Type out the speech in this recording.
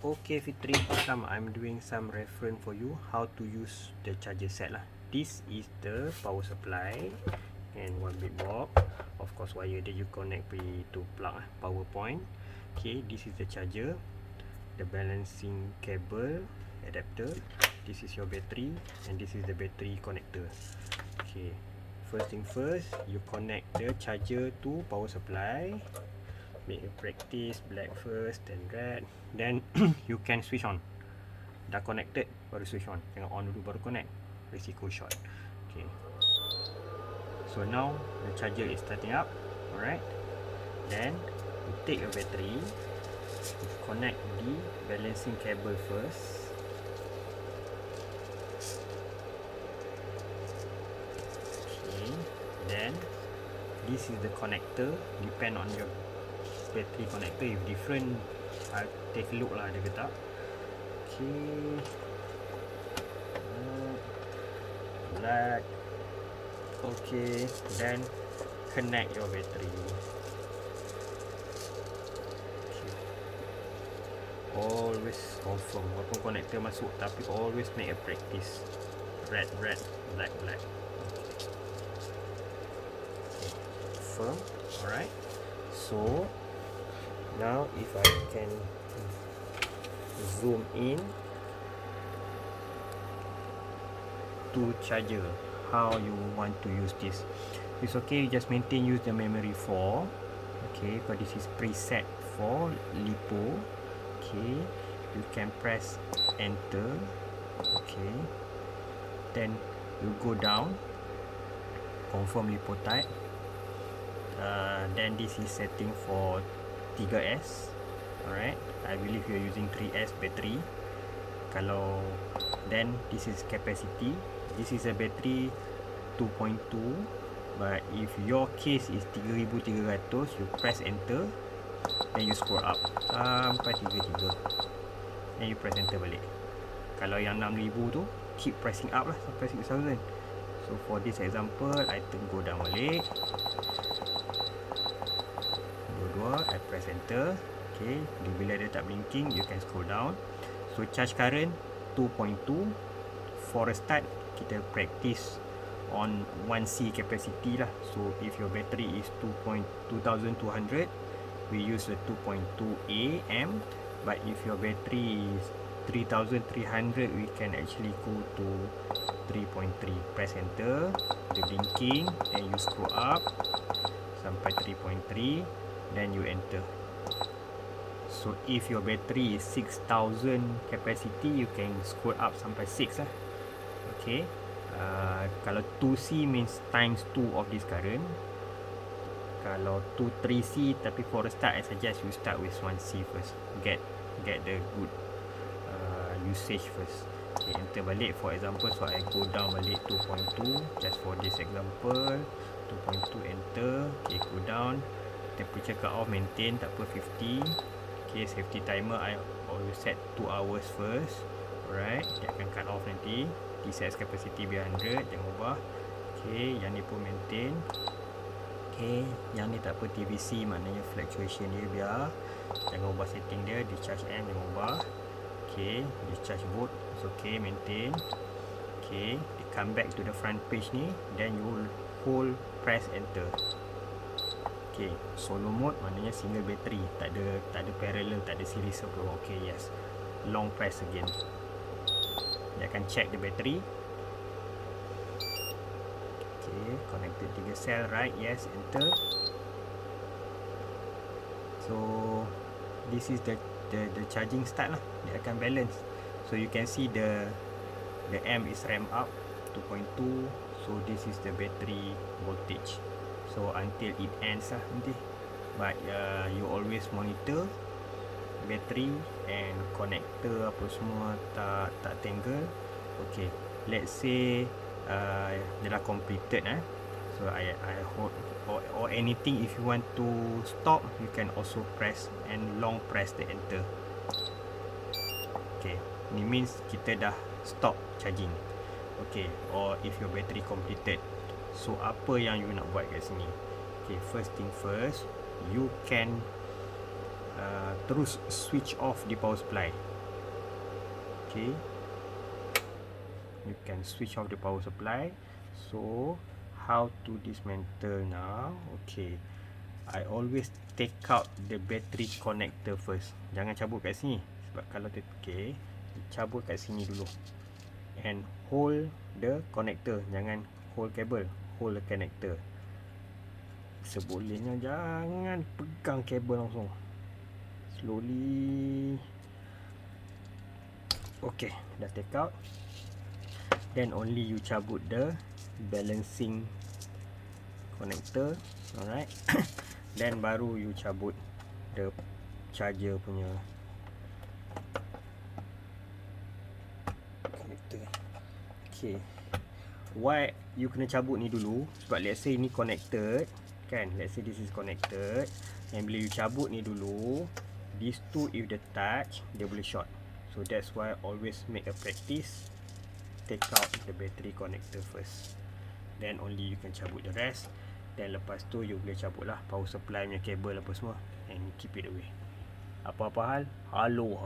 Okay Fitri, I'm doing some reference for you how to use the charger set lah. This is the power supply and one big box. Of course wire that you connect to plug power point. Okay, this is the charger, the balancing cable adapter. This is your battery and this is the battery connector. Okay, first thing first, you connect the charger to power supply. Make a practice black first, then red, then you can switch on. Dah connected baru switch on, tengok on dulu baru connect, risiko short. Okay, so now the charger is starting up. Alright, then you take your battery, you connect the balancing cable first. Okay, then this is the connector, depend on your battery connector. If different, I'll take a look lah ada ke tak. Okay, black. Okay, then connect your battery. Okay. Always confirm, walaupun connector masuk, tapi always make a practice. Red, black. Okay. Confirm. Alright, so now if I can zoom in to charger, how you want to use this. It's okay, you just maintain, use the memory 4. Okay, because this is preset for Lipo. Okay, you can press enter. Okay, then you go down, confirm Lipo type. Then this is setting for 3S. Alright, I believe you're using 3S battery. Kalau then this is capacity. This is a battery 2.2, but if your case is 3300, you press enter, then you scroll up sampai 33, then you press enter balik. Kalau yang 6000 tu, keep pressing up lah sampai 6000. So for this example, I go down balik, dua-dua, I press enter. Okay, bila dia tak blinking, you can scroll down. So charge current 2.2. For a start, kita practice on 1C capacity lah. So if your battery is 2200, we use the 2.2 AM. But if your battery is 3300, we can actually go to 3.3. Press enter, the blinking, and you scroll up sampai 3.3, then you enter. So if your battery is 6000 capacity, you can scroll up sampai 6 lah. Okay, kalau 2C means times 2 of this current. Kalau 3C, tapi for a start, I suggest you start with 1C first. Get the good usage first. Okay, enter balik for example. So I go down balik 2.2 just for this example. 2.2 enter. Okay, go down. Temperature cut off maintain, tak apa 50. Okay, safety timer I always set 2 hours first. Alright, dia akan cut off nanti. Set capacity biar 100, jangan ubah. Okay, yang ni pun maintain. Okay, yang ni tak apa TVC, maknanya fluctuation dia biar, jangan ubah setting dia. Discharge M jangan ubah. Okay, discharge volt it's okay, maintain. Okay, come back to the front page ni, then you hold press enter. Okay, solo mode maknanya single battery, tak ada parallel, tak ada series apa. Okay, yes. Long press again. Dia akan check the battery. Okay, connected 3 cell, right? Yes, enter. So this is the charging start lah. Dia akan balance. So you can see the M is ramp up 2.2. So this is the battery voltage. So until it ends lah nanti. But you always monitor battery and connector apa semua tak tangle. Okay, let's say dia dah completed so I hold or anything. If you want to stop, you can also press and long press the enter. Okay, ni means kita dah stop charging. Okay, or if your battery completed. So apa yang you nak buat kat sini? Okay, first thing first, you can terus switch off the power supply. Okay, you can switch off the power supply. So how to dismantle now? Okay, I always take out the battery connector first. Jangan cabut kat sini, sebab kalau okay, cabut kat sini dulu and hold the connector. Jangan hold kabel, hold the connector. Sebolehnya jangan pegang kabel langsung, slowly. Okay, dah take out. Then only you cabut the balancing connector. Alright. Then baru you cabut the charger punya connector. Okay, why you kena cabut ni dulu? Sebab let's say ni connected kan, let's say this is connected, and bila you cabut ni dulu, these two if they touch, dia boleh short. So that's why always make a practice, take out the battery connector first, then only you can cabut the rest. Dan lepas tu you boleh cabut lah power supply punya kabel apa semua, and keep it away. Apa-apa hal, halo